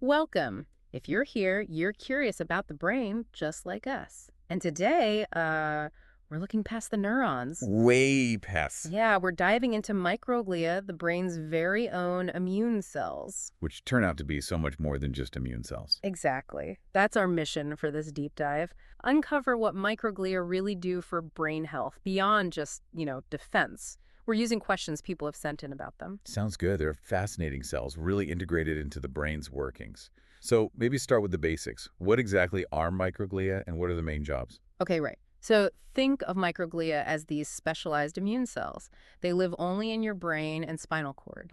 Welcome. If you're here, you're curious about the brain just like us. And today, we're looking past the neurons. Way past. Yeah, we're diving into microglia, the brain's very own immune cells. Which turn out to be so much more than just immune cells. Exactly. That's our mission for this deep dive. Uncover what microglia really do for brain health beyond just, defense. We're using questions people have sent in about them. Sounds good. They're fascinating cells, really integrated into the brain's workings. So maybe start with the basics. What exactly are microglia and what are the main jobs? Okay, right. So think of microglia as these specialized immune cells. They live only in your brain and spinal cord.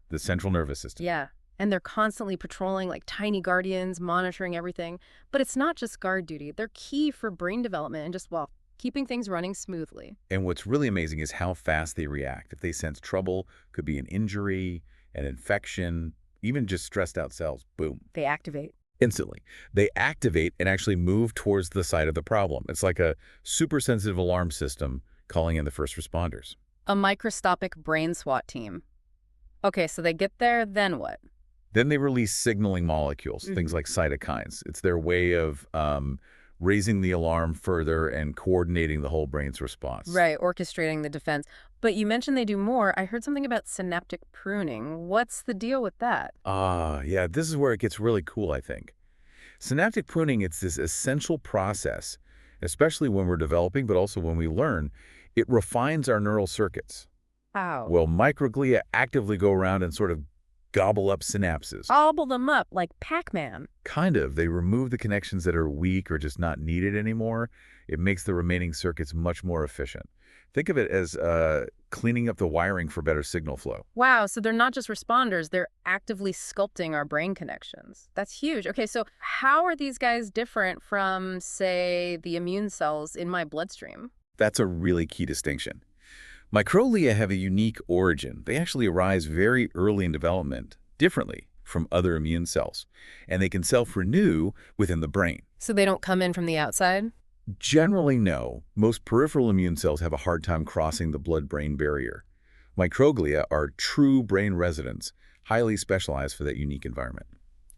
The central nervous system. Yeah. And they're constantly patrolling like tiny guardians, monitoring everything. But it's not just guard duty. They're key for brain development and just, keeping things running smoothly. And what's really amazing is how fast they react. If they sense trouble, could be an injury, an infection, even just stressed out cells, boom. They activate. Instantly. They activate and actually move towards the site of the problem. It's like a super sensitive alarm system calling in the first responders. A microscopic brain SWAT team. Okay, so they get there, then what? Then they release signaling molecules, things like cytokines. It's their way of raising the alarm further and coordinating the whole brain's response. Right, orchestrating the defense. But you mentioned they do more. I heard something about synaptic pruning. What's the deal with that? Yeah, this is where it gets really cool, I think. Synaptic pruning, it's this essential process, especially when we're developing, but also when we learn. It refines our neural circuits. How? Well, microglia actively go around and sort of gobble up synapses. Gobble them up like Pac-Man. Kind of. They remove the connections that are weak or just not needed anymore. It makes the remaining circuits much more efficient. Think of it as cleaning up the wiring for better signal flow. Wow, so they're not just responders, they're actively sculpting our brain connections. That's huge. Okay, so how are these guys different from, say, the immune cells in my bloodstream? That's a really key distinction. Microglia have a unique origin. They actually arise very early in development, differently from other immune cells, and they can self-renew within the brain. So they don't come in from the outside? Generally, no. Most peripheral immune cells have a hard time crossing the blood-brain barrier. Microglia are true brain residents, highly specialized for that unique environment.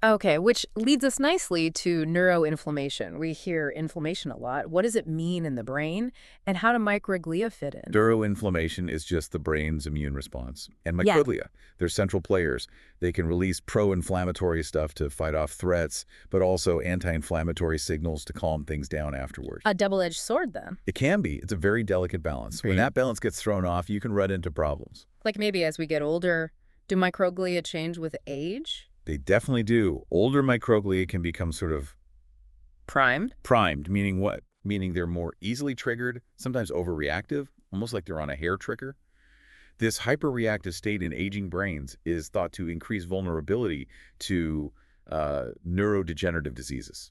Okay, which leads us nicely to neuroinflammation. We hear inflammation a lot. What does it mean in the brain, and how do microglia fit in? Neuroinflammation is just the brain's immune response. And Yeah. microglia, they're central players. They can release pro-inflammatory stuff to fight off threats, but also anti-inflammatory signals to calm things down afterwards. A double-edged sword, then. It can be. It's a very delicate balance. When that balance gets thrown off, you can run into problems. Like maybe as we get older, do microglia change with age? They definitely do. Older microglia can become sort of primed, meaning what? Meaning they're more easily triggered, sometimes overreactive, almost like they're on a hair trigger. This hyperreactive state in aging brains is thought to increase vulnerability to neurodegenerative diseases.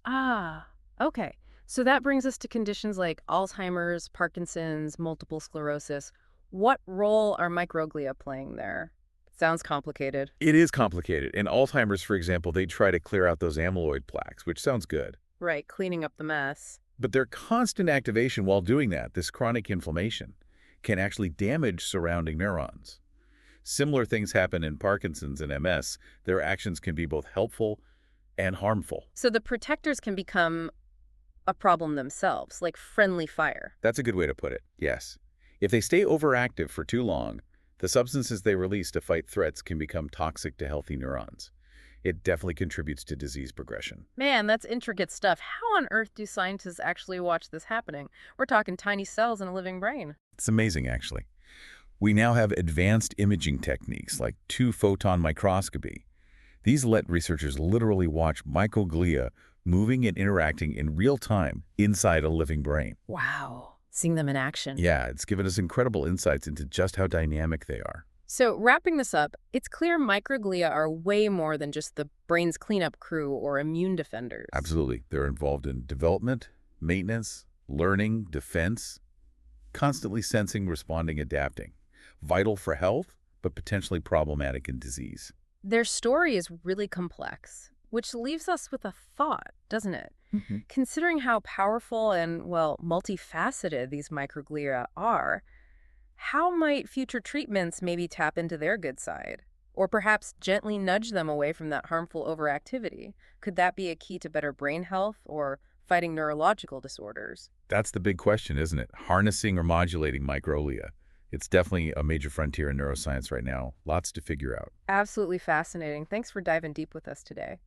Okay. So that brings us to conditions like Alzheimer's, Parkinson's, multiple sclerosis. What role are microglia playing there? Sounds complicated. It is complicated. In Alzheimer's, for example, they try to clear out those amyloid plaques, which sounds good. Right, cleaning up the mess. But their constant activation while doing that, this chronic inflammation, can actually damage surrounding neurons. Similar things happen in Parkinson's and MS. Their actions can be both helpful and harmful. So the protectors can become a problem themselves, like friendly fire. That's a good way to put it, yes. If they stay overactive for too long, the substances they release to fight threats can become toxic to healthy neurons. It definitely contributes to disease progression. Man, that's intricate stuff. How on earth do scientists actually watch this happening? We're talking tiny cells in a living brain. It's amazing, actually. We now have advanced imaging techniques like 2-photon microscopy. These let researchers literally watch microglia moving and interacting in real time inside a living brain. Wow. Seeing them in action. Yeah, it's given us incredible insights into just how dynamic they are. So wrapping this up, it's clear microglia are way more than just the brain's cleanup crew or immune defenders. Absolutely. They're involved in development, maintenance, learning, defense, constantly sensing, responding, adapting. Vital for health, but potentially problematic in disease. Their story is really complex, which leaves us with a thought, doesn't it? Considering how powerful and, multifaceted these microglia are, how might future treatments maybe tap into their good side? Or perhaps gently nudge them away from that harmful overactivity. Could that be a key to better brain health or fighting neurological disorders? That's the big question, isn't it? Harnessing or modulating microglia. It's definitely a major frontier in neuroscience right now. Lots to figure out. Absolutely fascinating. Thanks for diving deep with us today.